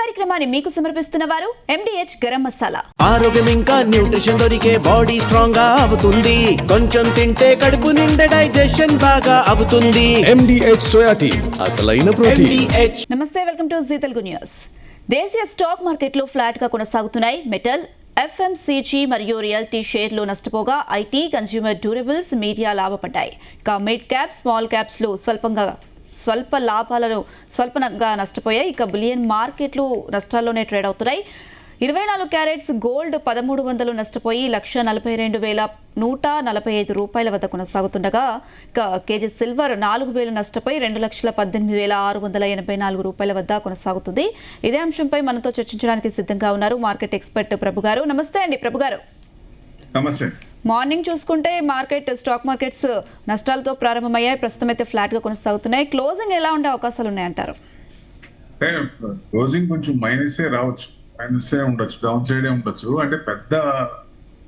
కార్యక్రమాన్ని మీకు సమర్పిస్తున్న వారు MDH గరం మసాలా. ఆరోగ్యం ఇంకా న్యూట్రిషన్ దొరికే బాడీ స్ట్రాంగ్ గా అవుతుంది. కొంచెం తింటే కడుపు నిండా డైజెషన్ బాగా అవుతుంది. MDH సోయా టీ అసలైన ప్రోటీన్. నమస్తే, welcome to Zee Telugu news. దేశీయ స్టాక్ మార్కెట్లో ఫ్లాట్ గా కొనసాగుతున్నాయి. మెటల్, FMCG మరియు రియల్టీ షేర్లు నష్టపోగా IT, కన్స్యూమర్ డ్యూరబుల్స్, మీడియా లాభపడ్డాయి. ఇక మిడ్ క్యాప్, స్మాల్ క్యాప్స్లు స్వల్ప లాభాలను స్వల్పంగా నష్టపోయాయి. ఇక బులియన్ మార్కెట్లు నష్టాల్లోనే ట్రేడ్ అవుతున్నాయి. 24 క్యారెట్స్ గోల్డ్ 1300 నష్టపోయి 142,145 రూపాయల వద్ద కొనసాగుతుండగా, ఇక కేజీ సిల్వర్ 4000 నష్టపోయి 2,18,684 రూపాయల వద్ద కొనసాగుతుంది. ఇదే అంశంపై మనతో చర్చించడానికి సిద్ధంగా ఉన్నారు మార్కెట్ ఎక్స్పర్ట్ ప్రభు గారు. నమస్తే అండి ప్రభు గారు. నమస్తే. మార్నింగ్ చూసుకుంటే స్టాక్ మార్కెట్స్ నష్టాలతో ప్రారంభమయ్యాయి. ప్రస్తుతం అయితే ఫ్లాట్ గా కొనసాగుతున్నాయి. క్లోజింగ్ ఎలా ఉండే అవకాశాలు ఉన్నాయంటారు? క్లోజింగ్ కొంచెం మైనసే రావచ్చు, మైనసే ఉండొచ్చు, డౌన్ సైడే ఉండొచ్చు. అంటే పెద్ద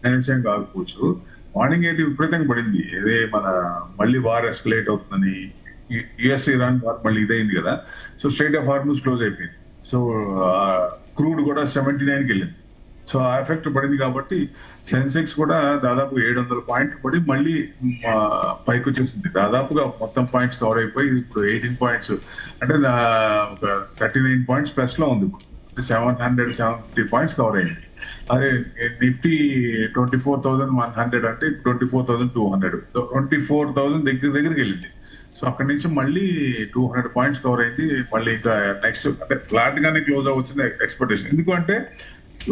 మైనస్ ఏం కాకపోవచ్చు. మార్నింగ్ అయితే విపరీతంగా పడింది. ఏదే మన మళ్ళీ వార్ ఎస్కలేట్ అవుతుందని, US ఇరాన్ వార్ మళ్ళీ ఇదైంది కదా. So straight of Hormuz close అయిపోయింది. సో క్రూడ్ కూడా 79కి వెళ్ళింది. సో ఆ ఎఫెక్ట్ పడింది కాబట్టి సెన్సెక్స్ కూడా దాదాపు 700 పాయింట్లు పడి మళ్ళీ పైకి వచ్చేసింది. దాదాపుగా మొత్తం పాయింట్స్ కవర్ అయిపోయి ఇప్పుడు 18 పాయింట్స్ అంటే ఒక 39 పాయింట్స్ ప్లస్ లో ఉంది. ఇప్పుడు 770 పాయింట్స్ కవర్ అయ్యింది. అదే నిఫ్టీ 24,100 అంటే 24,200, 24,000 దగ్గరికి వెళ్ళింది. సో అక్కడి నుంచి మళ్ళీ 200 పాయింట్స్ కవర్ అయింది. మళ్ళీ ఇంకా నెక్స్ట్ అంటే ఫ్లాట్ గానే క్లోజ్ అవ్వచ్చింది ఎక్స్పెక్టేషన్. ఎందుకంటే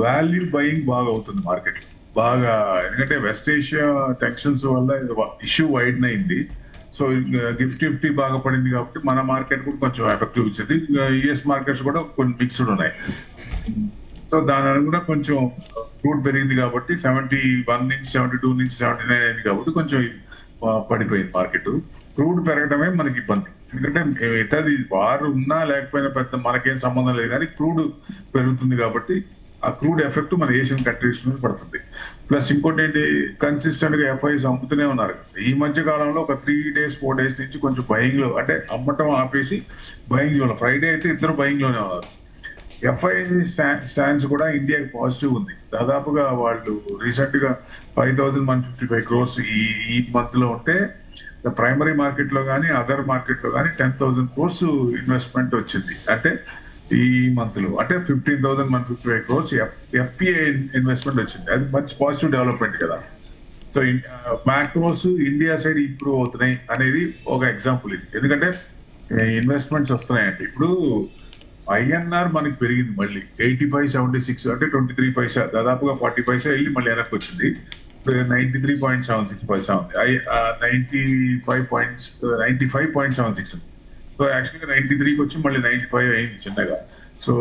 వాల్యూ బయింగ్ బాగా అవుతుంది మార్కెట్ బాగా. ఎందుకంటే వెస్ట్ ఏషియా టెన్షన్స్ వల్ల ఇష్యూ వైడ్ అయింది. సో నిఫ్టీ బాగా పడింది కాబట్టి మన మార్కెట్ కూడా కొంచెం ఎఫెక్ట్ చూపించింది. US మార్కెట్స్ కూడా కొన్ని మిక్స్డ్ ఉన్నాయి. సో దాని కూడా కొంచెం క్రూడ్ పెరిగింది కాబట్టి 71 నుంచి 72 నుంచి 79 అయింది కాబట్టి కొంచెం పడిపోయింది మార్కెట్. క్రూడ్ పెరగడమే మనకి ఇబ్బంది. ఎందుకంటే ఇతది వారు ఉన్నా లేకపోయినా పెద్ద మనకేం సంబంధం లేదు, కానీ క్రూడ్ పెరుగుతుంది కాబట్టి ఆ క్రూడ్ ఎఫెక్ట్ మన ఏషియన్ కంట్రీస్ మీద పడుతుంది. ప్లస్ ఇంకోటి ఏంటి, కన్సిస్టెంట్ గా FIs అమ్ముతూనే ఉన్నారు. ఈ మధ్య కాలంలో ఒక 3 days 4 days నుంచి కొంచెం బయింగ్ లో, అంటే అమ్మటం ఆపేసి బయింగ్ లో, ఫ్రైడే అయితే ఇద్దరు బయింగ్ లోనే ఉన్నారు. FI స్టాండ్స్ కూడా ఇండియాకి పాజిటివ్ ఉంది. దాదాపుగా వాళ్ళు రీసెంట్ గా 5,155 crores ఈ మంత్ లో ఉంటే, ప్రైమరీ మార్కెట్ లో కానీ అదర్ మార్కెట్ లో కానీ 10,000 crores ఇన్వెస్ట్మెంట్ వచ్చింది. అంటే ఈ మంత్ లో అంటే 15,155 crores FPI ఇన్వెస్ట్మెంట్ వచ్చింది. అది మంచి పాజిటివ్ డెవలప్మెంట్ కదా. So macros India side improve అవుతున్నాయి అనేది ఒక ఎగ్జాంపుల్ ఇది. ఎందుకంటే ఇన్వెస్ట్మెంట్స్ వస్తున్నాయంటే ఇప్పుడు INR మనకి పెరిగింది మళ్ళీ 85.76 అంటే 23 పైసా, దాదాపుగా 40 పైసా వెళ్ళి మళ్ళీ వెనక్కి వచ్చింది. 93.76 పైసా ఉంది. 95.76. సో యాక్చువల్గా 93కి వచ్చి మళ్ళీ 95 అయింది చిన్నగా. సో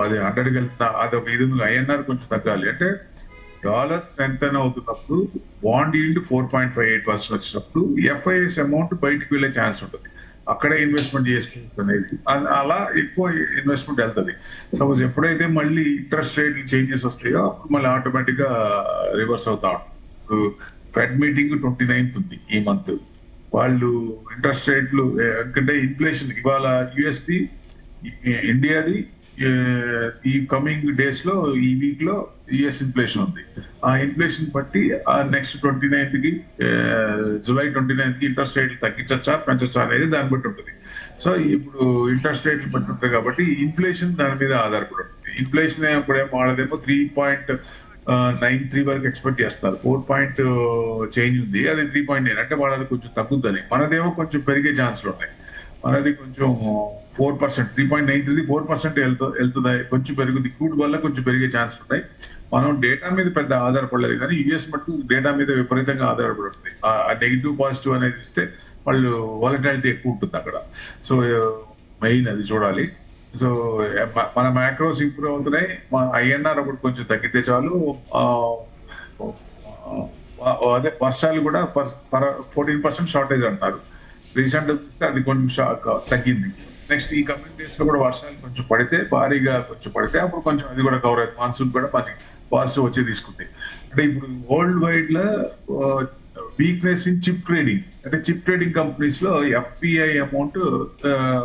అది 100కి వెళ్తున్నా, అదొక ఇది. INR కొంచెం తగ్గాలి అంటే డాలర్ స్ట్రెంత్ అవుతున్నప్పుడు బాండ్ ఈల్డ్ 4.58% వచ్చినప్పుడు FIS అమౌంట్ బయటకు వెళ్ళే ఛాన్స్ ఉంటుంది. అక్కడే ఇన్వెస్ట్మెంట్ చేసుకోవచ్చు అనేది, అలా ఎక్కువ ఇన్వెస్ట్మెంట్ వెళ్తుంది. సపోజ్ ఎప్పుడైతే మళ్ళీ ఇంట్రెస్ట్ రేట్ చేంజెస్ వస్తాయో అప్పుడు మళ్ళీ ఆటోమేటిక్ గా రివర్స్ అవుతా ఉంటుంది. ఫెడ్ మీటింగ్ 29th ఉంది ఈ మంత్. వాళ్ళు ఇంట్రెస్ట్ రేట్లు, ఎందుకంటే ఇన్ఫ్లేషన్ ఇవాళ USది, ఇండియాది ఈ కమింగ్ డేస్ లో, ఈ వీక్ లో US ఇన్ఫ్లేషన్ ఉంది. ఆ ఇన్ఫ్లేషన్ బట్టి ఆ నెక్స్ట్ 29th కి, జూలై 29th కి ఇంట్రెస్ట్ రేట్లు తగ్గించచ్చా పెంచచ్చా అనేది దాన్ని బట్టి ఉంటుంది. సో ఇప్పుడు ఇంట్రెస్ట్ రేట్లు బట్టి ఉంటుంది కాబట్టి ఇన్ఫ్లేషన్ దాని మీద ఆధారపడి ఉంటుంది. ఇన్ఫ్లేషన్ అప్పుడేమో వాళ్ళదేమో 3.93 వరకు ఎక్స్పెక్ట్ చేస్తారు. 4 పాయింట్ చేంజ్ ఉంది, అది 3.9 అంటే వాళ్ళది కొంచెం తగ్గుద్దని. మనదేమో కొంచెం పెరిగే ఛాన్స్లు ఉన్నాయి. మనది కొంచెం 4%, 3.93 4% వెళ్తుంది, కొంచెం పెరుగుద్ది. క్రూడ్ వల్ల కొంచెం పెరిగే ఛాన్స్ ఉన్నాయి. మనం డేటా మీద పెద్ద ఆధారపడలేదు, కానీ US మట్టు డేటా మీద విపరీతంగా ఆధారపడుతుంది. ఆ నెగిటివ్ పాజిటివ్ అనేది ఇస్తే వాళ్ళు వాలటాలిటీ ఎక్కువ ఉంటుంది అక్కడ. సో మెయిన్ అది చూడాలి. సో మన మ్యాక్రోస్ ఇంప్రూవ్ అవుతున్నాయి. మన INR ఒకటి కొంచెం తగ్గితే చాలు. అదే వర్షాలు కూడా 14% షార్టేజ్ అంటారు. రీసెంట్ అది కొంచెం తగ్గింది. నెక్స్ట్ ఈ కమింగ్ డేస్ లో కూడా వర్షాలు కొంచెం పడితే, భారీగా కొంచెం పడితే అప్పుడు కొంచెం అది కూడా కవర్ అవుతుంది. మాన్సూన్ కూడా మనకి పాజిటివ్ వచ్చి తీసుకుంది. అంటే ఇప్పుడు వరల్డ్ వైడ్ లో వీక్నెస్ ఇన్ చిప్ ట్రేడింగ్. అంటే చిప్ ట్రేడింగ్ కంపెనీస్ లో ఎఫ్పిఐ అమౌంట్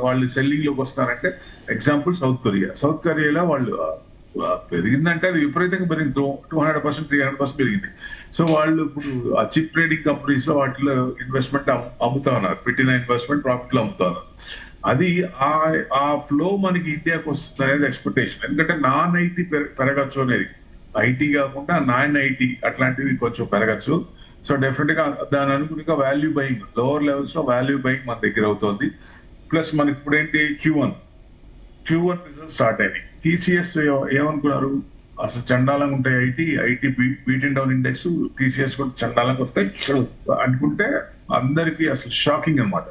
వాళ్ళు సెల్లింగ్ లోకి వస్తారంటే ఎగ్జాంపుల్ సౌత్ కొరియాలో వాళ్ళు పెరిగిందంటే అది విపరీతంగా పెరిగింది, 200% 300% పెరిగింది. సో వాళ్ళు ఇప్పుడు ఆ చిప్ ట్రేడింగ్ కంపెనీస్ లో వాటిలో ఇన్వెస్ట్మెంట్ అమ్ముతా ఉన్నారు, పెట్టిన ఇన్వెస్ట్మెంట్ ప్రాఫిట్ లో అమ్ముతా ఉన్నారు. అది ఆ ఫ్లో మనకి ఇండియాకి వస్తుంది అనేది ఎక్స్పెక్టేషన్. ఎందుకంటే నాన్ ఐటీ పెరగచ్చు అనేది, ఐటీ కాకుండా నాన్ ఐటీ అట్లాంటివి కొంచెం పెరగచ్చు. సో డెఫినెట్ గా దాని అనుగుణంగా వాల్యూ బయింగ్, లోవర్ లెవెల్స్ లో వాల్యూ బయింగ్ మన దగ్గర అవుతుంది. ప్లస్ మనకి ఇప్పుడు ఏంటి Q1 రిజల్ట్ స్టార్ట్ అయినాయి. TCS ఏమనుకున్నారు, అసలు చండాలంగా ఉంటాయి IT beaten down index, TCS కూడా చండాలంగా వస్తాయి అనుకుంటే అందరికి అసలు షాకింగ్ అన్నమాట.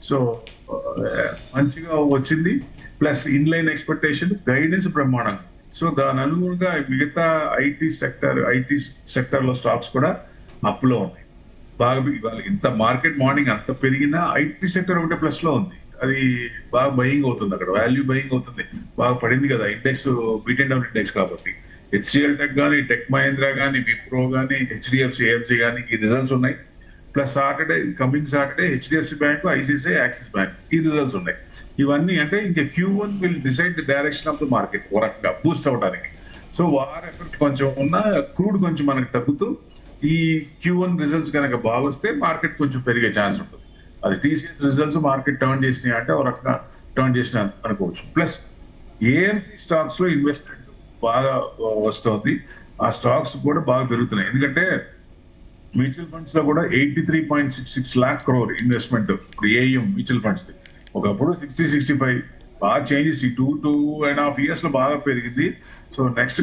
సో మంచిగా వచ్చింది. ప్లస్ ఇన్లైన్ ఎక్స్పెక్టేషన్, గైడెన్స్ బ్రహ్మాండంగా. సో దాని అనుగుణంగా మిగతా ఐటీ సెక్టర్ లో స్టాక్స్ కూడా అప్ లో ఉన్నాయి బాగా. ఇవాళ ఇంత మార్కెట్ మార్నింగ్ అంత పెరిగినా ఐటీ సెక్టర్ ఒకటే ప్లస్ లో ఉంది, అది బాగా బయింగ్ అవుతుంది, అక్కడ వాల్యూ బయింగ్ అవుతుంది, బాగా పడింది కదా ఇండెక్స్, బీటెన్ డౌన్ ఇండెక్స్ కాబట్టి. HCL టెక్ కానీ, టెక్ మహేంద్ర కానీ, విప్రో కానీ, HDFC AMC కానీ ఈ రిజల్ట్స్ ఉన్నాయి. Plus coming Saturday HDFC bank, ICICI, axis bank ఈ రిజల్ట్స్ ఉన్నాయి. ఇవన్నీ అంటే ఇంకా Q1 will decide the direction of the market ఒక రకంగా బూస్ట్ అవడానికి. సో వార్ ఎఫెక్ట్ కొంచెం ఉన్న, క్రూడ్ కొంచెం మనకి తగ్గుతూ ఈ Q1 రిజల్ట్స్ కనుక బాగా వస్తే మార్కెట్ కొంచెం పెరిగే ఛాన్స్ ఉంటుంది. అది TCS రిజల్ట్స్ మార్కెట్ టర్న్ చేసినాయి అంటే ఒక రకంగా టర్న్ చేసిన అనుకోవచ్చు. ప్లస్ AMC స్టాక్స్ లో ఇన్వెస్ట్మెంట్ బాగా వస్తుంది, ఆ స్టాక్స్ కూడా బాగా పెరుగుతున్నాయి. ఎందుకంటే మ్యూచువల్ ఫండ్స్ లో కూడా 83.66 lakh crore ఇన్వెస్ట్మెంట్ ఇప్పుడు AUM మ్యూచువల్ ఫండ్స్. ఒకప్పుడు 60-65 బాగా చేంజెస్, ఈ 2.5 years లో బాగా పెరిగింది. సో నెక్స్ట్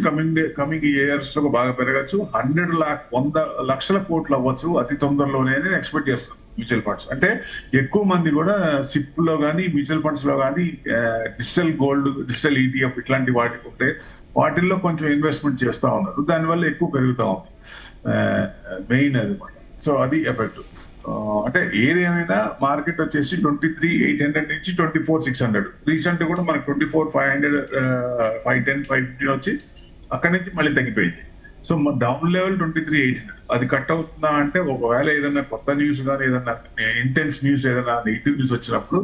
కమింగ్ ఇయర్స్ లో బాగా పెరగచ్చు, 100 లక్షల కోట్లు అవ్వచ్చు అతి తొందరలోనే ఎక్స్పెక్ట్ చేస్తాం మ్యూచువల్ ఫండ్స్. అంటే ఎక్కువ మంది కూడా సిప్ లో కానీ, మ్యూచువల్ ఫండ్స్ లో కానీ, డిజిటల్ గోల్డ్, డిజిటల్ ETF ఇట్లాంటి వాటికి ఉంటే వాటిల్లో కొంచెం ఇన్వెస్ట్మెంట్ చేస్తా ఉన్నారు, దానివల్ల ఎక్కువ పెరుగుతా ఉంది మెయిన్ అది మాట. సో అది ఎఫెక్ట్. అంటే ఏదేమైనా మార్కెట్ వచ్చేసి 23,800 నుంచి 24,600, రీసెంట్ కూడా మనకి 24,500, 510, 550 వచ్చి అక్కడి నుంచి మళ్ళీ తగ్గిపోయింది. సో డౌన్ లెవెల్ 23,800 అది కట్ అవుతుందా అంటే, ఒకవేళ ఏదైనా కొత్త న్యూస్ కానీ, ఏదైనా ఇంటెన్స్ న్యూస్, ఏదైనా నెగిటివ్ న్యూస్ వచ్చినప్పుడు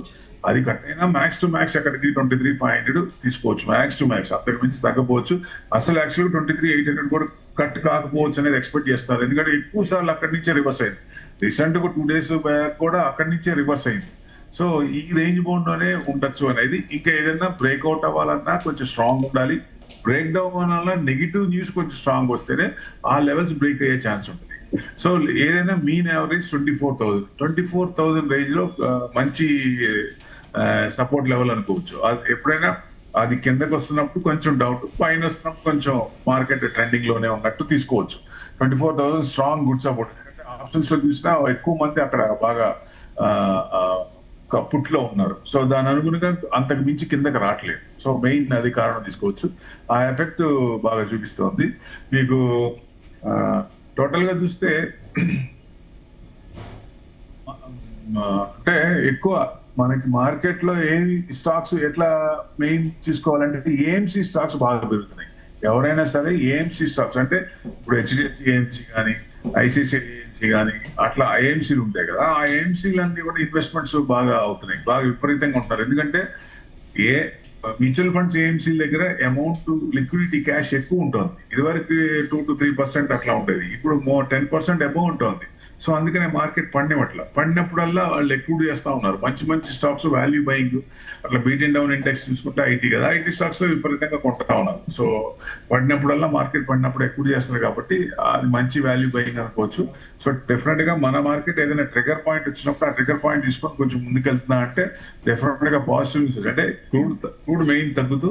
అది కట్ అయినా మ్యాక్స్ టు మ్యాక్స్ అక్కడికి 23,500 తీసుకోవచ్చు, మ్యాక్స్ టు మ్యాక్స్, అంతకు మించి తగ్గపోవచ్చు. అసలు యాక్చువల్గా 23,800 కూడా కట్ కాకపోవచ్చు అనేది ఎక్స్పెక్ట్ చేస్తారు, ఎందుకంటే ఎక్కువ సార్లు అక్కడి నుంచే రివర్స్ అయింది. రీసెంట్ గా 2 days బ్యాక్ కూడా అక్కడి నుంచే రివర్స్ అయింది. సో ఈ రేంజ్ బౌండ్ లోనే ఉండొచ్చు అనేది. ఇంకా ఏదైనా బ్రేక్అవుట్ అవ్వాలన్నా కొంచెం స్ట్రాంగ్ ఉండాలి, బ్రేక్ డౌన్ అవ్వాలన్నా నెగిటివ్ న్యూస్ కొంచెం స్ట్రాంగ్ వస్తేనే ఆ లెవెల్స్ బ్రేక్ అయ్యే ఛాన్స్ ఉంటుంది. సో ఏదైనా మీన్ యావరేజ్ 24,000 రేంజ్ లో మంచి సపోర్ట్ లెవెల్ అనుకోవచ్చు. ఎప్పుడైనా అది కిందకి వస్తున్నప్పుడు కొంచెం డౌట్, పైన వస్తున్నప్పుడు కొంచెం మార్కెట్ ట్రెండింగ్ లోనే ఉన్నట్టు తీసుకోవచ్చు. 24,000 స్ట్రాంగ్ గుడ్ సపోర్ట్. ఆప్షన్స్ లో చూసినా ఎక్కువ మంది అక్కడ బాగా పుట్లో ఉన్నారు. సో దాని అనుగుణంగా అంతకు మించి కిందకి రావట్లేదు. సో మెయిన్ అది కారణం తీసుకోవచ్చు, ఆ ఎఫెక్ట్ బాగా చూపిస్తోంది మీకు. టోటల్ గా చూస్తే అంటే ఎక్కువ మనకి మార్కెట్ లో ఏమి స్టాక్స్ ఎట్లా మెయిన్ చూసుకోవాలంటే AMC స్టాక్స్ బాగా పెరుగుతున్నాయి. ఎవరైనా సరే AMC స్టాక్స్ అంటే ఇప్పుడు HDFC AMC కానీ, ICICI AMC కానీ, అట్లా AMCలు ఉంటాయి కదా, ఆ AMCలన్నీ కూడా ఇన్వెస్ట్మెంట్స్ బాగా అవుతున్నాయి, బాగా విపరీతంగా ఉంటారు. ఎందుకంటే మ్యూచువల్ ఫండ్స్ AMC దగ్గర అమౌంట్, లిక్విడిటీ, క్యాష్ ఎక్కువ ఉంటుంది. ఇదివరకు 2 to 3% అట్లా ఉండేది, ఇప్పుడు 10% అబౌవ్ ఉంటుంది. సో అందుకనే మార్కెట్ పడినప్పుడల్లా వాళ్ళు ఎక్కువ చేస్తా ఉన్నారు మంచి స్టాక్స్, వాల్యూ బయింగ్. అట్లా బీటెన్ డౌన్ ఇండెక్స్ చూసుకుంటే ఐటీ కదా, ఐటీ స్టాక్స్ లో విపరీతంగా కొంటా ఉన్నారు. సో పడినప్పుడల్లా, మార్కెట్ పడినప్పుడు ఎక్కువ చేస్తారు కాబట్టి అది మంచి వాల్యూ బయింగ్ అనుకోవచ్చు. సో డెఫినెట్ గా మన మార్కెట్ ఏదైనా ట్రిగర్ పాయింట్ వచ్చినప్పుడు ఆ ట్రిగర్ పాయింట్ తీసుకొని కొంచెం ముందుకెళ్తున్నా అంటే డెఫినెట్ గా పాజిటివ్ న్యూస్. అంటే క్రూడ్ మెయిన్ తగ్గుతూ,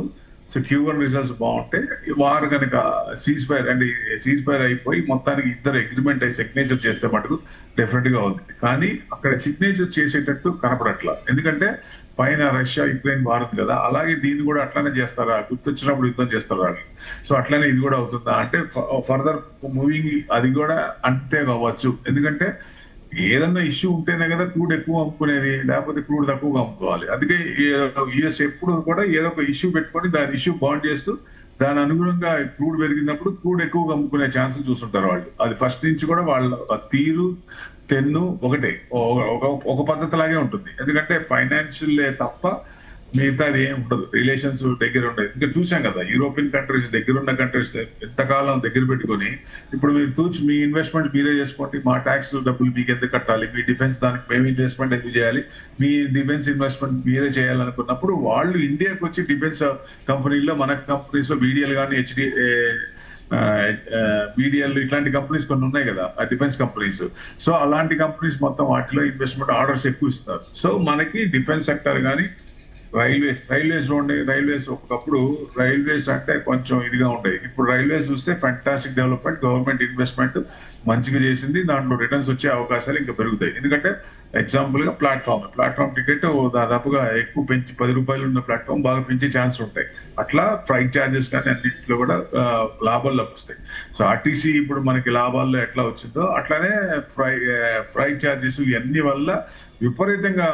సో Q1 రిజల్ట్స్ బాగుంటే, వారు కనుక సీజ్ ఫైర్ అయిపోయి మొత్తానికి ఇద్దరు అగ్రిమెంట్ అయి సిగ్నేచర్ చేస్తే మటుకు డెఫినెట్ గా ఉంది. కానీ అక్కడ సిగ్నేచర్ చేసేటట్టు కనపడట్లా, ఎందుకంటే పైన రష్యా యుక్రెయిన్ వార్ ఉంది కదా, అలాగే దీన్ని కూడా అట్లానే చేస్తారా, గుర్తొచ్చినప్పుడు యుద్ధం చేస్తారా అని. సో అట్లానే ఇది కూడా అవుతుందా అంటే ఫర్దర్ మూవింగ్ అది కూడా అంతే కావచ్చు. ఎందుకంటే ఏదన్నా ఇష్యూ ఉంటేనే కదా క్రూడ్ ఎక్కువ అమ్ముకునేది, లేకపోతే క్రూడ్ తక్కువగా అమ్ముకోవాలి. అందుకే యుఎస్ ఎప్పుడు కూడా ఏదో ఒక ఇష్యూ పెట్టుకొని దాని ఇష్యూ బాండ్ చేస్తూ దాని అనుగుణంగా క్రూడ్ పెరిగినప్పుడు క్రూడ్ ఎక్కువగా అమ్ముకునే ఛాన్సెస్ చూస్తుంటారు వాళ్ళు. అది ఫస్ట్ నుంచి కూడా వాళ్ళ తీరు, 10 ఒకటే ఒక పద్ధతి లాగే ఉంటుంది. ఎందుకంటే ఫైనాన్షియల్ తప్ప మిగతాది ఏం ఉండదు. రిలేషన్స్ దగ్గర ఉండదు. ఇంకా చూసాం కదా యూరోపియన్ కంట్రీస్, దగ్గర ఉన్న కంట్రీస్ ఎంతకాలం దగ్గర పెట్టుకొని ఇప్పుడు మీరు మీ ఇన్వెస్ట్మెంట్ మీరే చేసుకోండి, మా ట్యాక్స్ డబ్బులు మీకు ఎందుకు కట్టాలి, మీ డిఫెన్స్ దానికి మేము ఇన్వెస్ట్మెంట్ ఎందుకు చేయాలి, మీ డిఫెన్స్ ఇన్వెస్ట్మెంట్ మీరే చేయాలనుకున్నప్పుడు వాళ్ళు ఇండియాకి వచ్చి డిఫెన్స్ కంపెనీల్లో, మన కంపెనీస్ లో బీడీఎల్ కానీ బీడీఎల్ ఇట్లాంటి కంపెనీస్ కొన్ని ఉన్నాయి కదా డిఫెన్స్ కంపెనీస్. సో అలాంటి కంపెనీస్ మొత్తం వాటిలో ఇన్వెస్ట్మెంట్ ఆర్డర్స్ ఎక్కువ ఇస్తారు. సో మనకి డిఫెన్స్ సెక్టర్ కానీ రైల్వేస్ ఒకప్పుడు రైల్వేస్ అంటే కొంచెం ఇదిగా ఉండేది. ఇప్పుడు రైల్వేస్ చూస్తే ఫ్యాంటాస్టిక్ డెవలప్మెంట్, గవర్నమెంట్ ఇన్వెస్ట్మెంట్ మంచిగా చేసింది, దాంట్లో రిటర్న్స్ వచ్చే అవకాశాలు ఇంకా పెరుగుతాయి. ఎందుకంటే ఎగ్జాంపుల్ గా ప్లాట్ఫామ్ టికెట్ దాదాపుగా ఎక్కువ పెంచి 10 రూపాయలు ఉన్న ప్లాట్ఫామ్ బాగా పెంచే ఛాన్స్ ఉంటాయి. అట్లా ఫ్లైట్ ఛార్జెస్ కానీ అన్నింటిలో కూడా లాభాలు లభిస్తాయి. సో ఆర్టీసీ ఇప్పుడు మనకి లాభాల్లో ఎట్లా వచ్చిందో అట్లానే ఫ్లైట్ ఛార్జెస్ ఇవన్నీ వల్ల విపరీతంగా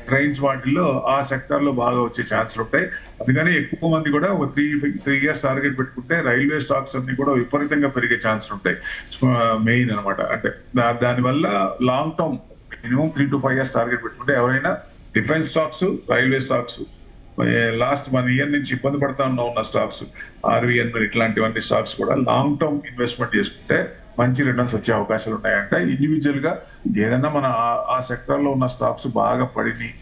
ట్రైన్స్ వాటిల్లో ఆ సెక్టర్ లో బాగా వచ్చే ఛాన్సులు ఉంటాయి. అందుకని ఎక్కువ మంది కూడా ఒక 3 years టార్గెట్ పెట్టుకుంటే రైల్వే స్టాక్స్ అన్ని కూడా విపరీతంగా పెరిగే ఛాన్సులు ఉంటాయి. మెయిన్ అనమాట. అంటే దానివల్ల long term minimum 3 to 5 years target పెట్టుకుంటే ఎవరైనా defence stocks, railway stocks, last 1 year నుంచి ఇబ్బంది పడతా ఉన్న స్టాక్స్, ఆర్వీఎన్ ఇట్లాంటివన్నీ స్టాక్స్ కూడా లాంగ్ టర్మ్ ఇన్వెస్ట్మెంట్ చేసుకుంటే మంచి రిటర్న్స్ వచ్చే అవకాశాలు ఉన్నాయంటే ఇండివిజువల్ గా ఏదైనా మన ఆ సెక్టర్ లో ఉన్న స్టాక్స్ బాగా పడిని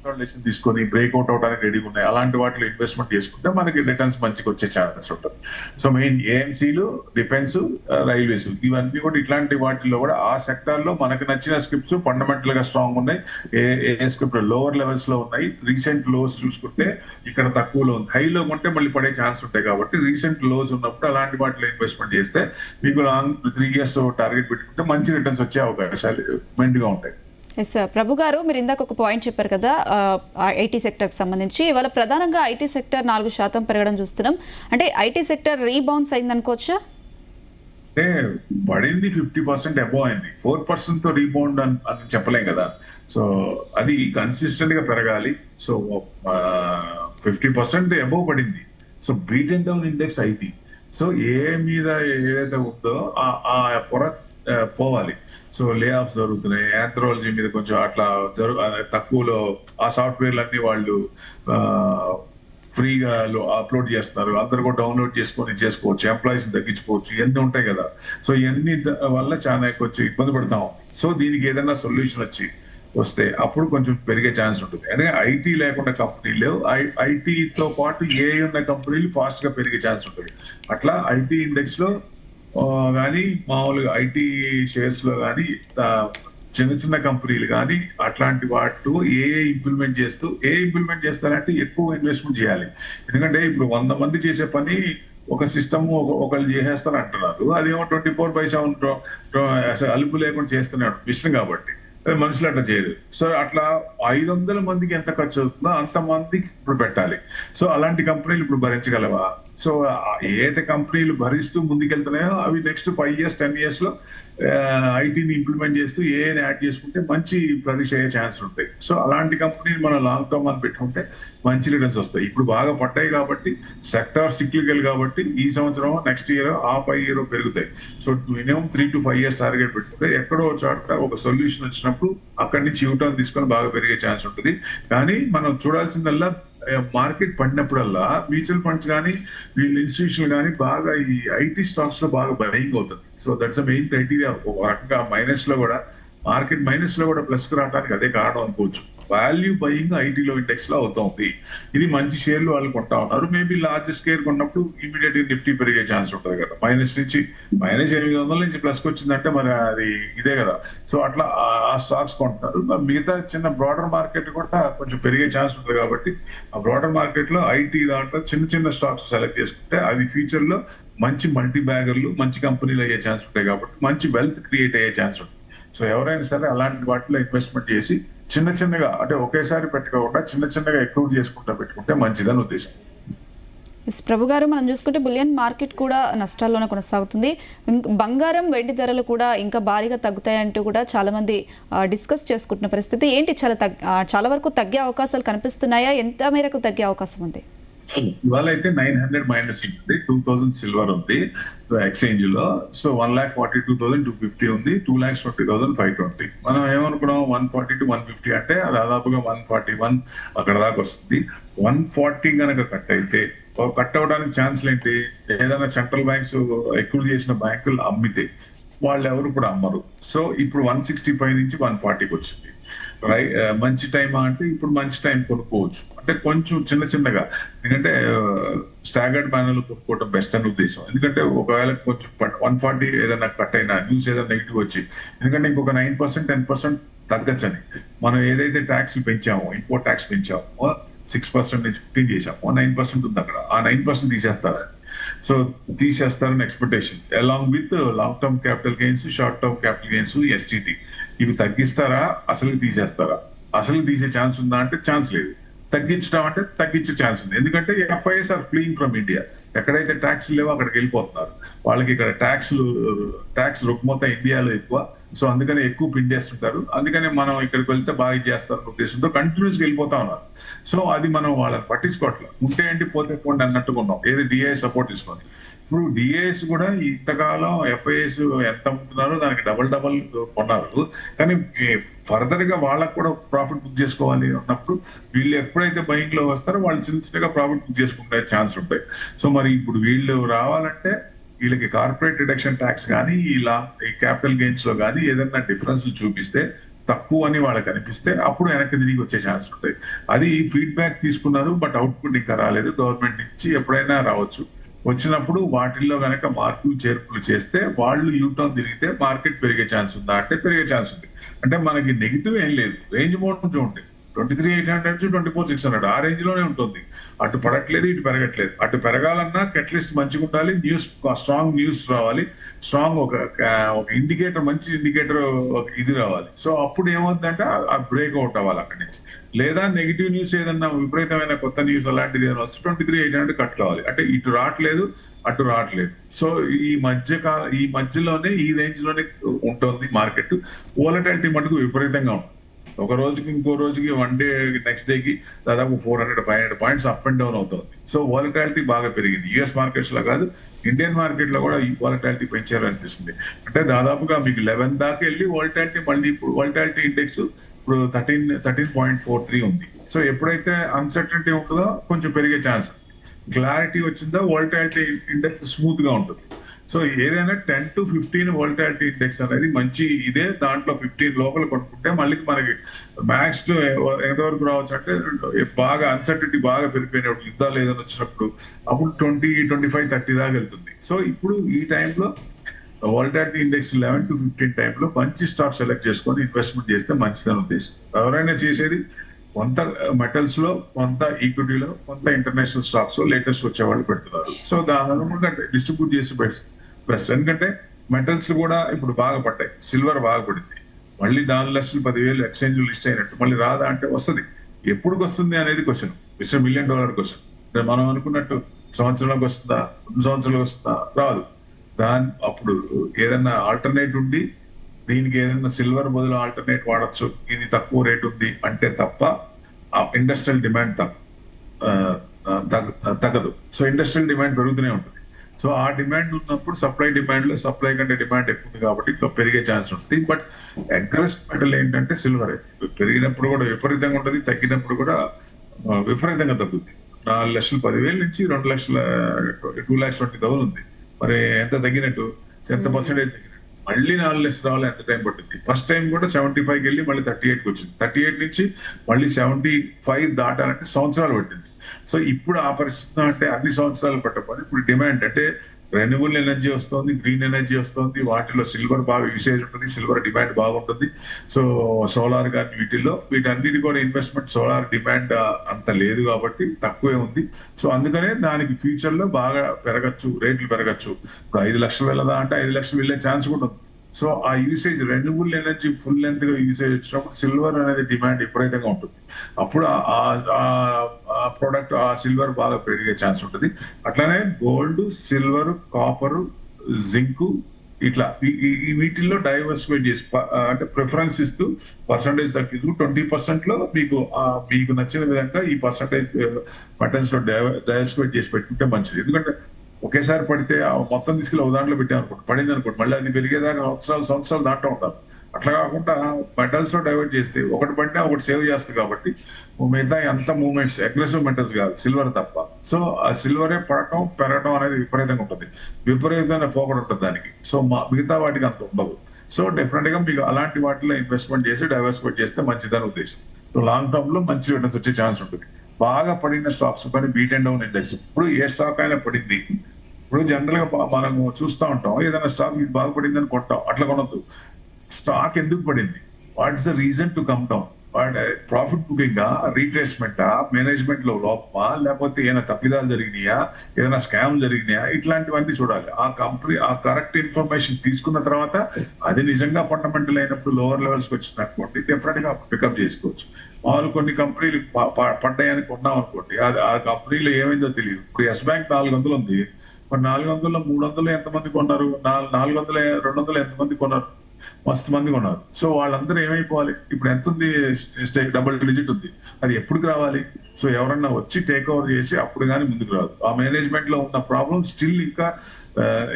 కన్సల్టేషన్ తీసుకొని బ్రేక్అవుట్ అవడానికి రెడీగా ఉన్నాయి, అలాంటి వాటిలో ఇన్వెస్ట్మెంట్ చేసుకుంటే మనకి రిటర్న్స్ మంచిగా వచ్చే ఛాన్సెస్ ఉంటుంది. సో మెయిన్ ఏఎంసీలు, డిఫెన్స్, రైల్వేస్ ఇవన్నీ కూడా ఇట్లాంటి వాటిల్లో కూడా ఆ సెక్టర్ లో మనకు నచ్చిన స్క్రిప్ట్స్ ఫండమెంటల్ గా స్ట్రాంగ్ ఉన్నాయి. ఏ స్క్రిప్ట్ లోవర్ లెవెల్స్ లో ఉన్నాయి. రీసెంట్ లోస్ చూసుకుంటే ఇక్కడ తక్కువలో ఉంది, హైలో ఉంటే మళ్ళీ పడే ఛాన్స్ ఉంటాయి. కాబట్టి రీసెంట్ లోస్ ఉన్నప్పుడు అలాంటి వాటిలో ఇన్వెస్ట్మెంట్ చేస్తే మీకు లాంగ్ 3 years టార్గెట్ పెట్టుకుంటే మంచి రిటర్న్స్ వచ్చే అవకాశాలు మెండుగా ఉంటాయి. Yes sir. ప్రభు గారు, మీరు ఇందాక ఒక పాయింట్ చెప్పారు కదా ఐటీ సెక్టర్కి సంబంధించి. ఇవాళ ప్రధానంగా ఐటీ సెక్టర్ 4% పెరగడం చూస్తున్నాం. అంటే ఐటీ సెక్టర్ రీబౌన్స్ అయింది అనుకోవచ్చా? అంటే పడింది 50% అబౌవ్ అయింది. 4% తో రీబౌండ్ అని చెప్పలేం కదా. సో అది కన్సిస్టెంట్ గా పెరగాలి. సో 50% అబౌవ్ పడింది. So beaten down index IT. So మీద ఏదైతే ఉందో ఆ పొర పోవాలి. సో లే ఆఫ్స్ జరుగుతున్నాయి. ఆంథ్రాలజీ మీద కొంచెం అట్లా తక్కువలో ఆ సాఫ్ట్వేర్లు అన్ని వాళ్ళు ఫ్రీగా అప్లోడ్ చేస్తున్నారు. అందరు కూడా డౌన్లోడ్ చేసుకోవచ్చు, ఎంప్లాయీస్ తగ్గించుకోవచ్చు, ఇవన్నీ ఉంటాయి కదా. సో ఇవన్నీ వల్ల చాలా కొంచెం ఇబ్బంది పడతాం. సో దీనికి ఏదైనా సొల్యూషన్ వస్తే అప్పుడు కొంచెం పెరిగే ఛాన్స్ ఉంటుంది. ఎందుకంటే ఐటీ లేకుండా కంపెనీలు, ఐటీతో పాటు ఏ ఉన్న కంపెనీలు ఫాస్ట్ గా పెరిగే ఛాన్స్ ఉంటుంది. అట్లా ఐటీ ఇండెక్స్ లో కానీ మామూలుగా ఐటీ షేర్స్ లో కానీ చిన్న కంపెనీలు కానీ అట్లాంటి వాటిలో ఇంప్లిమెంట్ చేస్తారంటే ఎక్కువ ఇన్వెస్ట్మెంట్ చేయాలి. ఎందుకంటే ఇప్పుడు 100 మంది చేసే పని ఒక సిస్టమ్ ఒకళ్ళు చేసేస్తారు అంటున్నారు. అదేమో 24/7 అలుపు లేకుండా చేస్తున్నాడు మిషన్ కాబట్టి మనుషులు అట్లా చేయరు. సో అట్లా 500 మందికి ఎంత ఖర్చు అవుతుందో అంత మందికి ఇప్పుడు పెట్టాలి. సో అలాంటి కంపెనీలు ఇప్పుడు భరించగలవా? సో ఏదైతే కంపెనీలు భరిస్తూ ముందుకెళ్తున్నాయో అవి నెక్స్ట్ 5 years 10 years లో ఐటీని ఇంప్లిమెంట్ చేస్తూ ఏఐని యాడ్ చేసుకుంటే మంచి ఫ్లరిష్ అయ్యే ఛాన్స్ ఉంటాయి. సో అలాంటి కంపెనీలు మనం లాంగ్ టర్మ్ అని పెట్టుకుంటే మంచి రిటర్న్స్ వస్తాయి. ఇప్పుడు బాగా పడ్డాయి కాబట్టి సెక్టార్ సిక్లికల్ కాబట్టి ఈ సంవత్సరం నెక్స్ట్ ఇయర్ ఆ 5 year పెరుగుతాయి. So minimum 3 to 5 years target పెట్టుకుంటే ఎక్కడో చోట ఒక సొల్యూషన్ వచ్చినప్పుడు అక్కడి నుంచి యూటర్న్ తీసుకొని బాగా పెరిగే ఛాన్స్ ఉంటుంది. కానీ మనం చూడాల్సిందల్లా మార్కెట్ పడినప్పుడల్లా మ్యూచువల్ ఫండ్స్ కానీ వీళ్ళు ఇన్స్టిట్యూషన్ కానీ బాగా ఈ ఐటీ స్టాక్స్ లో బాగా బయింగ్ అవుతుంది. So that's main criteria. Minus లో కూడా మార్కెట్ మైనస్ లో కూడా ప్లస్ కు రావడానికి అదే కారణం అనుకోవచ్చు. వాల్యూ బయింగ్ ఐటీలో ఇండెక్స్ లో అవుతుంది. ఇది మంచి షేర్లు వాళ్ళు కొంటా ఉన్నారు. మేబీ లార్జ్ స్కేర్ కొన్నప్పుడు ఇమీడియట్ గా నిఫ్టీ పెరిగే ఛాన్స్ ఉంటుంది కదా. -800 నుంచి ప్లస్ కి వచ్చిందంటే మరి అది ఇదే కదా. సో అట్లా ఆ స్టాక్స్ కొంటున్నారు. మిగతా చిన్న బ్రాడర్ మార్కెట్ కూడా కొంచెం పెరిగే ఛాన్స్ ఉంటుంది. కాబట్టి ఆ బ్రాడర్ మార్కెట్ లో ఐటీ దాంట్లో చిన్న స్టాక్స్ సెలెక్ట్ చేసుకుంటే అది ఫ్యూచర్ లో మంచి మల్టీ బ్యాగర్లు, మంచి కంపెనీలు అయ్యే ఛాన్స్ ఉంటాయి. కాబట్టి మంచి వెల్త్ క్రియేట్ అయ్యే ఛాన్స్ ఉంటుంది. సో ఎవరైనా సరే అలాంటి వాటిలో ఇన్వెస్ట్మెంట్ చేసి చిన్నగా అంటే ఒకేసారి పెట్టుకోకుండా చిన్నగా ఎక్కువ చేసుకుంటా పెట్టుకుంటే మంచిదని ఉద్దేశం. ప్రభు గారు, మనం చూసుకుంటే బులియన్ మార్కెట్ కూడా నష్టాల్లోనే కొనసాగుతుంది. బంగారం, వెండి ధరలు కూడా ఇంకా భారీగా తగ్గుతాయంటూ కూడా చాలా మంది డిస్కస్ చేసుకుంటున్న పరిస్థితి ఏంటి? చాలా వరకు తగ్గే అవకాశాలు కనిపిస్తున్నాయా? ఎంత మేరకు తగ్గే అవకాశం ఉంది? ఇవాళ అయితే 900 మైనస్ ఉంటుంది, 2000 సిల్వర్ ఉంది ఎక్స్చేంజ్ లో. సో 1,42,250 ఉంది, 2,20,520. మనం ఏమనుకున్నాం 140 to 150 అంటే దాదాపుగా 141 అక్కడ దాకా వస్తుంది. 140 కనుక కట్ అయితే కట్ అవడానికి ఛాన్స్లు ఏంటి? ఏదైనా సెంట్రల్ బ్యాంక్స్ ఎక్కువ చేసిన బ్యాంకులు అమ్మితే వాళ్ళు ఎవరు ఇప్పుడు అమ్మరు. సో ఇప్పుడు 165 నుంచి 140కి వచ్చింది. మంచి టైమా అంటే ఇప్పుడు మంచి టైం కొనుక్కోవచ్చు, అంటే కొంచెం చిన్నగా. ఎందుకంటే స్టాగర్డ్ మేనర్లో కొనుక్కోవడం బెస్ట్ అని ఉద్దేశం. ఎందుకంటే ఒకవేళ కొంచెం 140 ఏదైనా కట్ అయినా, న్యూస్ ఏదైనా నెగిటివ్ వచ్చి, ఎందుకంటే ఇంకొక 9% 10% తగ్గచ్చని మనం ఏదైతే ట్యాక్స్ పెంచామో, ఇంపోర్ట్ ట్యాక్స్ పెంచామో 6% నుంచి 15 చేసామో, 9% ఉంది అక్కడ. ఆ 9% తీసేస్తారు. సో తీసేస్తారని expectation, along with long term capital gains, short term capital gains, STT ఇవి తగ్గిస్తారా, అసలు తీసేస్తారా? అసలు తీసే ఛాన్స్ ఉందా అంటే ఛాన్స్ లేదు. తగ్గించడం అంటే తగ్గించే ఛాన్స్ ఉంది. ఎందుకంటే FIs are fleeing from India. ఎక్కడైతే ట్యాక్స్ లేవో అక్కడికి వెళ్ళిపోతున్నారు. వాళ్ళకి ఇక్కడ ట్యాక్స్ రుగ్మత ఇండియాలో ఎక్కువ. సో అందుకనే ఎక్కువ పిండేస్తుంటారు. అందుకనే మనం ఇక్కడికి వెళ్తే బాగా చేస్తారని ఉద్దేశంతో కంటిన్యూస్ వెళ్ళిపోతా ఉన్నారు. సో అది మనం వాళ్ళని పట్టించుకోవట్లేదు. ఉంటే ఏంటి, పోతే పోండి అన్నట్టుగా ఉన్నాం, ఏది డిఐ సపోర్ట్ తీసుకొని. ఇప్పుడు డిఐఎస్ కూడా ఇంతకాలం ఎఫ్ఐఎస్ ఎంత అమ్ముతున్నారో దానికి డబల్ కొన్నారు. కానీ ఫర్దర్ గా వాళ్ళకు కూడా ప్రాఫిట్ బుక్ చేసుకోవాలి అన్నప్పుడు వీళ్ళు ఎప్పుడైతే బయింగ్ లో వస్తారో వాళ్ళు చిన్నగా ప్రాఫిట్ బుక్ చేసుకుంటే ఛాన్స్ ఉంటాయి. సో మరి ఇప్పుడు వీళ్ళు రావాలంటే వీళ్ళకి కార్పొరేట్ డిడక్షన్ ట్యాక్స్ కానీ ఈ క్యాపిటల్ గెయిన్స్ లో కానీ ఏదైనా డిఫరెన్స్ చూపిస్తే, తక్కువ అని వాళ్ళకి అనిపిస్తే అప్పుడు వెనక్కి తిరిగి వచ్చే ఛాన్స్ ఉంటాయి. అది ఫీడ్బ్యాక్ తీసుకున్నారు, బట్ అవుట్పుట్ ఇంకా రాలేదు. గవర్నమెంట్ నుంచి ఎప్పుడైనా రావచ్చు. వచ్చినప్పుడు వాటిల్లో కనుక మార్పులు చేర్పులు చేస్తే వాళ్ళు యూటర్న్ తిరిగితే మార్కెట్ పెరిగే ఛాన్స్ ఉందా అంటే పెరిగే ఛాన్స్ ఉంది. అంటే మనకి నెగిటివ్ ఏం లేదు, రేంజ్ మోడ్ నుంచి ఉంటుంది. 23,800 నుంచి 24,600 ఆ రేంజ్ లోనే ఉంటుంది. అటు పడట్లేదు, ఇటు పెరగట్లేదు. అటు పెరగాలన్నా అట్లీస్ట్ మంచిగా ఉండాలి, న్యూస్ స్ట్రాంగ్ న్యూస్ రావాలి, స్ట్రాంగ్ ఒక ఇండికేటర్, మంచి ఇండికేటర్ ఇది రావాలి. సో అప్పుడు ఏమవుతుందంటే ఆ బ్రేక్అవుట్ అవ్వాలి అక్కడి నుంచి. లేదా నెగిటివ్ న్యూస్ ఏదన్నా విపరీతమైన కొత్త న్యూస్ అలాంటిది ఏదైనా వస్తే 23,800 కట్ కావాలి. అంటే ఇటు రావట్లేదు, అటు రావట్లేదు. సో ఈ మధ్యలోనే ఈ రేంజ్ లోనే ఉంటుంది మార్కెట్. వోలటాలిటీ మటుకు విపరీతంగా ఉంటుంది. ఒక రోజుకి ఇంకో రోజుకి, వన్ డే నెక్స్ట్ డేకి దాదాపు 400-500 పాయింట్స్ అప్ అండ్ డౌన్ అవుతుంది. సో వాలటాలిటీ బాగా పెరిగింది. యుఎస్ మార్కెట్స్ లో కాదు, ఇండియన్ మార్కెట్ లో కూడా ఈ వాలటాలిటీ పెంచారు అనిపిస్తుంది. అంటే దాదాపుగా మీకు 11 దాకా వెళ్ళి వాలటాలిటీ, మళ్ళీ ఇప్పుడు వాలటాలిటీ ఇండెక్స్ ఇప్పుడు 13.43 ఉంది. సో ఎప్పుడైతే అన్సర్టనిటీ ఉంటుందో కొంచెం పెరిగే ఛాన్స్ ఉంది. క్లారిటీ వచ్చిందో వాలటాలిటీ ఇండెక్స్ స్మూత్ గా ఉంటుంది. సో ఏదైనా 10 to 15 వాలటాలిటీ ఇండెక్స్ అనేది మంచి ఇదే. దాంట్లో 15 లోపల కొనుక్కుంటే మళ్ళీ మనకి మ్యాక్స్ ఎంతవరకు రావచ్చు అంటే, బాగా అన్సర్టనిటీ బాగా పెరిగిపోయినప్పుడు, యుద్ధాలు ఏదైనా వచ్చినప్పుడు అప్పుడు 20, 25, 30 దాకా వెళ్తుంది. సో ఇప్పుడు ఈ టైంలో వాలటాలిటీ ఇండెక్స్ 11 to 15 టైంలో మంచి స్టాక్ సెలెక్ట్ చేసుకొని ఇన్వెస్ట్మెంట్ చేస్తే మంచిదని ఉద్దేశం. ఎవరైనా చేసేది కొంత మెటల్స్ లో, కొంత ఈక్విటీలో, కొంత ఇంటర్నేషనల్ స్టాక్స్ లో లేటెస్ట్ వచ్చే వాళ్ళు పెడుతున్నారు. సో దాని అనుగుణంగా డిస్ట్రిబ్యూట్ చేసి బెస్ట్. ఎందుకంటే మెటల్స్ కూడా ఇప్పుడు బాగా పడ్డాయి. సిల్వర్ బాగా పడింది, మళ్ళీ 4,10,000 ఎక్స్చేంజ్ లిస్ట్ అయినట్టు మళ్ళీ రాదా అంటే వస్తుంది. ఎప్పుడు వస్తుంది అనేది క్వశ్చన్, $1 మిలియన్ క్వశ్చన్. మనం అనుకున్నట్టు సంవత్సరంలోకి వస్తుందా, 2 సంవత్సరాలకు వస్తుందా, రాదు. అప్పుడు ఏదన్నా ఆల్టర్నేట్ ఉండి దీనికి ఏదైనా సిల్వర్ బదులు ఆల్టర్నేట్ వాడచ్చు, ఇది తక్కువ రేట్ ఉంది అంటే తప్ప ఆ ఇండస్ట్రియల్ డిమాండ్ తగ్గదు. సో ఇండస్ట్రియల్ డిమాండ్ పెరుగుతూనే ఉంటుంది. సో ఆ డిమాండ్ ఉన్నప్పుడు సప్లై కంటే డిమాండ్ ఎక్కువ ఉంది కాబట్టి ఇంకా పెరిగే ఛాన్స్ ఉంటుంది. బట్ అగ్రెస్ మెటల్ ఏంటంటే సిల్వర్. పెరిగినప్పుడు కూడా విపరీతంగా ఉంటుంది, తగ్గినప్పుడు కూడా విపరీతంగా తగ్గుతుంది. 4,10,000 నుంచి 2,20,000 ఉంది. మరి ఎంత తగ్గినట్టు, ఎంత పర్సెంటేజ్ తగ్గినట్టు? మళ్ళీ 4 లక్షలు రావాలి, ఎంత టైం పట్టింది? ఫస్ట్ టైం కూడా 75కి వెళ్ళి మళ్ళీ 38కి వచ్చింది. 38 నుంచి మళ్ళీ 75 దాటాలంటే సంవత్సరాలు పట్టింది. సో ఇప్పుడు ఆ పరిస్థితి అంటే అన్ని సంవత్సరాలు పట్టకపోతే ఇప్పుడు డిమాండ్ అంటే రెన్యూబుల్ ఎనర్జీ వస్తుంది, గ్రీన్ ఎనర్జీ వస్తుంది, వాటిలో సిల్వర్ బాగా యూసేజ్ ఉంటుంది, సిల్వర్ డిమాండ్ బాగుంటుంది. సో సోలార్ కానీ వీటన్నిటి కూడా ఇన్వెస్ట్మెంట్, సోలార్ డిమాండ్ అంత లేదు కాబట్టి తక్కువే ఉంది. సో అందుకనే దానికి ఫ్యూచర్ లో బాగా పెరగచ్చు, రేట్లు పెరగచ్చు. ఇప్పుడు 5 లక్షలు వెళ్ళదా అంటే 5 లక్షలు వెళ్ళే ఛాన్స్ కూడా ఉంది. సో ఆ usage, renewable energy full length గా యూసేజ్ వచ్చినప్పుడు సిల్వర్ అనేది డిమాండ్ విపరీతంగా ఉంటుంది. అప్పుడు ఆ ప్రోడక్ట్, ఆ సిల్వర్ బాగా పెరిగే ఛాన్స్ ఉంటుంది. అట్లానే గోల్డ్, సిల్వర్, కాపర్, జింక్, ఇట్లా వీటిల్లో డైవర్సిఫై చేసి అంటే ప్రిఫరెన్స్ ఇస్తూ పర్సంటేజ్ తగ్గిస్తూ 20% లో మీకు నచ్చిన విధంగా ఈ పర్సంటేజ్ మెటల్స్ లో డైవర్సిఫై చేసి పెట్టుకుంటే మంచిది. ఎందుకంటే ఒకేసారి పడితే మొత్తం తీసుకెళ్ళి ఒక దాంట్లో పెట్టామనుకోండి, పడింది అనుకోండి, మళ్ళీ అది పెరిగేదాకా సంవత్సరాలు దాంట్లో ఉంటారు. అట్లా కాకుండా మెటల్స్ లో డైవర్ట్ చేస్తే ఒకటి పడినా ఒకటి సేవ్ చేస్తుంది కాబట్టి మిగతా అంత మూవ్మెంట్స్ అగ్రెసివ్ మెటల్స్ కాదు, సిల్వర్ తప్ప. సో ఆ సిల్వరే పడటం పెరగడం అనేది విపరీతంగా ఉంటుంది, విపరీతమైన పోకడ ఉంటుంది దానికి. సో మిగతా వాటికి అంత ఉండదు. సో డెఫినెట్ గా మీకు అలాంటి వాటిలో ఇన్వెస్ట్మెంట్ చేసి డైవర్సిఫై చేస్తే మంచిదని ఉద్దేశం. సో లాంగ్ టర్మ్ లో మంచి రిటర్న్స్ వచ్చే ఛాన్స్ ఉంటుంది. బాగా పడిన స్టాక్స్ కానీ బీట్ అండ్ డౌన్ ఇండెక్స్, ఇప్పుడు ఏ స్టాక్ అయినా పడింది, ఇప్పుడు జనరల్ గా మనం చూస్తూ ఉంటాం, ఏదైనా స్టాక్ ఇది బాగా పడింది అని కొంటాం. అట్లా కొనొద్దు. స్టాక్ ఎందుకు పడింది, what is the reason to come down, profit booking, retracement, management లో లోపమా, లేకపోతే ఏమైనా తప్పిదాలు జరిగినాయా, ఏదైనా స్కామ్ జరిగినాయా, ఇట్లాంటివన్నీ చూడాలి. ఆ కంపెనీ ఆ కరెక్ట్ ఇన్ఫర్మేషన్ తీసుకున్న తర్వాత అది నిజంగా ఫండమెంటల్ అయినప్పుడు లోవర్ లెవెల్స్ వచ్చినటువంటి డెఫినెట్ గా పికప్ చేసుకోవచ్చు. మామూలు కొన్ని కంపెనీలు పడ్డాయని కొన్నాం అనుకోండి, అది ఆ కంపెనీలో ఏమైందో తెలియదు. ఇప్పుడు ఎస్ బ్యాంక్ 400 ఉంది, మరి 400లో 300 ఎంతమంది కొన్నారు, 400 200 ఎంతమంది కొన్నారు, మస్తు మంది కొన్నారు. సో వాళ్ళందరూ ఏమైపోవాలి, ఇప్పుడు ఎంత ఉంది, డబుల్ డిజిట్ ఉంది, అది ఎప్పుడు రావాలి? సో ఎవరన్నా వచ్చి టేక్ ఓవర్ చేసి అప్పుడు కానీ ముందుకు రాదు. ఆ మేనేజ్మెంట్ లో ఉన్న ప్రాబ్లమ్ స్టిల్ ఇంకా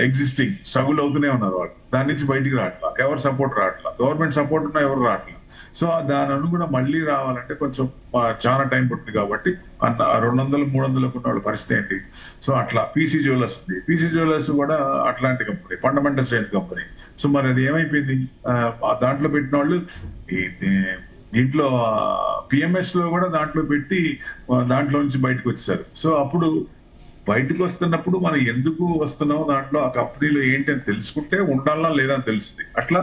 ఎగ్జిస్టింగ్, స్ట్రగుల్ అవుతూనే ఉన్నారు వాళ్ళు, దాని నుంచి బయటికి రావట్లా, ఎవరు సపోర్ట్ రావట్లా, గవర్నమెంట్ సపోర్ట్ ఉన్నా ఎవరు రావట్లా. సో దాని అనుగుణ మళ్ళీ రావాలంటే కొంచెం చాలా టైం పడుతుంది. కాబట్టి 200 300 ఉన్న వాళ్ళ పరిస్థితి ఏంటి? సో అట్లా పీసీ జ్యువెలర్స్ ఉంది, పీసీ జ్యువెలర్స్ కూడా అట్లాంటి company, fundamental strength company. So మరి అది ఏమైపోయింది, దాంట్లో పెట్టిన వాళ్ళు దీంట్లో పిఎంఎస్ లో కూడా దాంట్లో పెట్టి దాంట్లో నుంచి బయటకు వచ్చేసారు. సో అప్పుడు బయటకు వస్తున్నప్పుడు మనం ఎందుకు వస్తున్నాం, దాంట్లో ఆ కంపెనీలో ఏంటి అని తెలుసుకుంటే ఉండాలా లేదా అని తెలుస్తుంది. అట్లా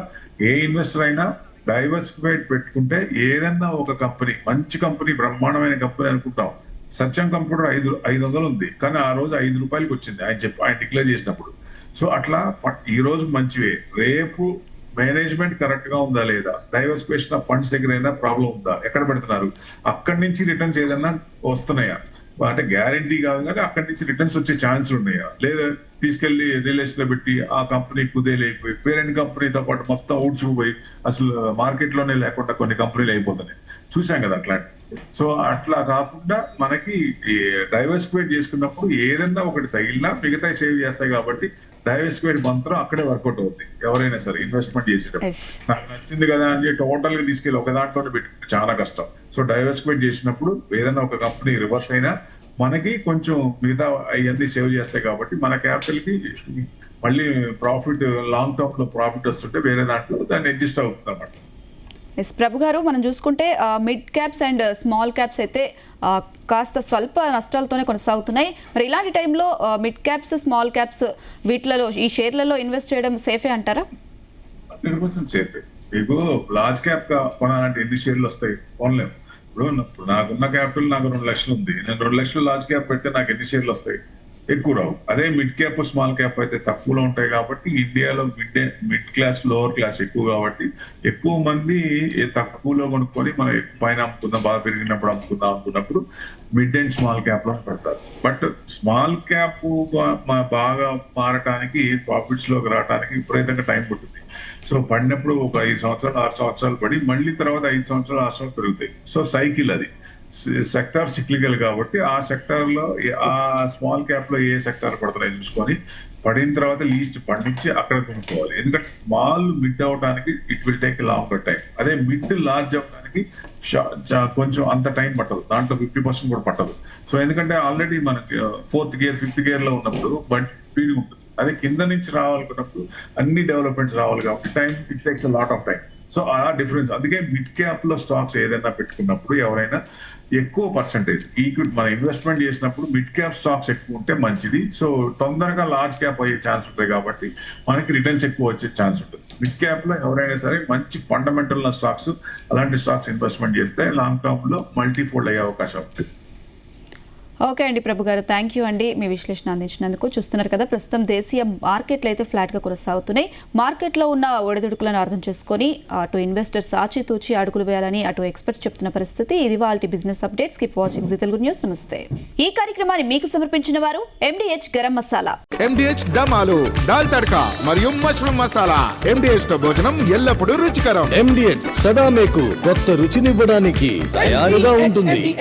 ఏ ఇన్వెస్టర్ అయినా డైవర్సిఫైడ్ పెట్టుకుంటే ఏదన్నా ఒక కంపెనీ, మంచి కంపెనీ, బ్రహ్మాండమైన కంపెనీ అనుకుంటాం. సత్యం కంప్యూటర్ 500 ఉంది, కానీ ఆ రోజు 5 రూపాయలకి వచ్చింది ఆయన డిక్లేర్ చేసినప్పుడు. సో అట్లా ఈ రోజు మంచివే, రేపు మేనేజ్మెంట్ కరెక్ట్ గా ఉందా లేదా, డైవర్సిఫికేషన్ ఆఫ్ ఫండ్స్ దగ్గర అయినా ప్రాబ్లం ఉందా, ఎక్కడ పెడుతున్నారు, అక్కడి నుంచి రిటర్న్స్ ఏదన్నా వస్తున్నాయా, అంటే గ్యారంటీ కాదు కానీ అక్కడి నుంచి రిటర్న్స్ వచ్చే ఛాన్స్ ఉన్నాయా, లేదా తీసుకెళ్లి రిలేషన్ లో పెట్టి ఆ కంపెనీ కుదేలైపోయి పేరెంట్ కంపెనీతో పాటు మొత్తం ఊడ్చుకుపోయి అసలు మార్కెట్ లోనే లేకుండా కొన్ని కంపెనీలు అయిపోతున్నాయి, చూసాం కదా అట్లాంటి. సో అట్లా కాకుండా మనకి డైవర్సిఫైడ్ చేసుకున్నప్పుడు ఏదన్నా ఒకటి తగిలినా మిగతా సేవ్ చేస్తాయి. కాబట్టి డైవర్సిఫైడ్ మంత్రం అక్కడే వర్కౌట్ అవుతుంది ఎవరైనా సరే ఇన్వెస్ట్మెంట్ చేసేటప్పుడు. నాకు నచ్చింది కదా అని టోటల్ గా తీసుకెళ్ళి ఒక దాంట్లోనే పెట్టుకుంటే చాలా కష్టం. సో డైవర్సిఫైడ్ చేసినప్పుడు ఏదైనా ఒక కంపెనీ రివర్స్ అయినా మనకి కొంచెం మిగతా అవన్నీ సేవ్ చేస్తాయి. కాబట్టి మన క్యాపిటల్ కి మళ్ళీ ప్రాఫిట్, లాంగ్ టర్మ్ లో ప్రాఫిట్ వస్తుంటే వేరే దాంట్లో దాన్ని అడ్జస్ట్ అవుతుంది అన్నమాట. ఎస్ ప్రభు గారు, మనం చూసుకుంటే mid caps and small caps అయితే కాస్త స్వల్ప నష్టాలతోనే కొనసాగుతున్నాయి. మరి ఇలాంటి టైంలో మిడ్ క్యాప్స్, స్మాల్ క్యాప్స్ వీటిలలో, ఈ షేర్లలో ఇన్వెస్ట్ చేయడం సేఫే అంటారా? 100% సేఫే. మీకు లార్జ్ క్యాప్ కొనాలంటే ఎన్ని షేర్లు వస్తాయి, కొనలేము. ఇప్పుడు నాకున్న క్యాపిటల్ నాకు 2 లక్షలు ఉంది, నేను 2 లక్షలు లార్జ్ క్యాప్ పెడితే నాకు ఎన్ని షేర్లు వస్తాయి, ఎక్కువ రావు. అదే మిడ్ క్యాప్, స్మాల్ క్యాప్ అయితే తక్కువలో ఉంటాయి. కాబట్టి ఇండియాలో మిడ్ క్లాస్, లోవర్ క్లాస్ ఎక్కువ, కాబట్టి ఎక్కువ మంది తక్కువలో కొనుక్కొని మనం పైన అమ్ముకుందాం, బాగా పెరిగినప్పుడు అమ్ముకుందాం అనుకున్నప్పుడు మిడ్ అండ్ స్మాల్ క్యాప్ లో పెడతారు. బట్ స్మాల్ క్యాప్ బాగా మారటానికి, ప్రాఫిట్స్ లోకి రావడానికి విపరీతంగా టైం పడుతుంది. సో పడినప్పుడు ఒక 5 సంవత్సరాలు 6 సంవత్సరాలు పడి మళ్ళీ తర్వాత 5 సంవత్సరాలు 6 సంవత్సరాలు పెరుగుతాయి. సో సైకిల్ అది, సెక్టార్ సిక్లికల్. కాబట్టి ఆ సెక్టార్ లో, ఆ స్మాల్ క్యాప్ లో ఏ సెక్టార్ పడుతున్నాయి చూసుకొని పడిన తర్వాత లీస్ట్ పండించి అక్కడ కొనుక్కోవాలి. ఎందుకంటే స్మాల్ మిడ్ అవడానికి it will take longer time. అదే మిడ్ లార్జ్ అవడానికి కొంచెం అంత టైం పట్టదు, దాంట్లో 50% కూడా పట్టదు. సో ఎందుకంటే ఆల్రెడీ మనకి 4th గేర్ 5th గేర్ లో ఉన్నప్పుడు బండి స్పీడ్ ఉంటుంది. అదే కింద నుంచి రావాలనుకున్నప్పుడు అన్ని డెవలప్మెంట్స్ రావాలి కాబట్టి time, it takes a lot of time. So ఆ డిఫరెన్స్. అందుకే మిడ్ క్యాప్ లో స్టాక్స్ ఏదైనా పెట్టుకున్నప్పుడు ఎవరైనా ఎక్కువ పర్సెంటేజ్ ఈక్విటీ మన ఇన్వెస్ట్మెంట్ చేసినప్పుడు మిడ్ క్యాప్ స్టాక్స్ ఎక్కువ ఉంటే మంచిది. సో తొందరగా లార్జ్ క్యాప్ అయ్యే ఛాన్స్ ఉంటాయి కాబట్టి మనకి రిటర్న్స్ ఎక్కువ వచ్చే ఛాన్స్ ఉంటుంది. మిడ్ క్యాప్ లో ఎవరైనా సరే మంచి ఫండమెంటల్ ఉన్న స్టాక్స్, అలాంటి స్టాక్స్ ఇన్వెస్ట్మెంట్ చేస్తే లాంగ్ టర్మ్ లో మల్టీఫోల్డ్ అయ్యే అవకాశం ఉంటుంది. ఓకే అండి ప్రభు గారు, థ్యాంక్ యూ అండి మీ విశ్లేషణ అందించినందుకు. చూస్తున్నారు కదా, ప్రస్తుతం దేశీయ మార్కెట్లు అయితే ఫ్లాట్గా కొనసాగుతున్నాయి. మార్కెట్లో ఉన్న ఒడిదుడుకులను అర్థం చేసుకొని అటు ఇన్వెస్టర్స్ ఆచితూచి అడుగులు వేయాలని అటు ఎక్స్పర్ట్స్ చెప్తున్న పరిస్థితి. ఇది వాళ్ళ business updates. Keep watching Zee Telugu news. నమస్తే. ఈ కార్యక్రమాన్ని మీకు సమర్పించిన వారు MDH గరం మసాలా, MDH దమాలు, దాల్ తడకా మరియు మష్రూమ్ మసాలా. MDH తో భోజనం ఎల్లప్పుడూ రుచికరం. MDH సదా మీకు కొత్త రుచినివ్వడానికి తయారుగా ఉంటుంది.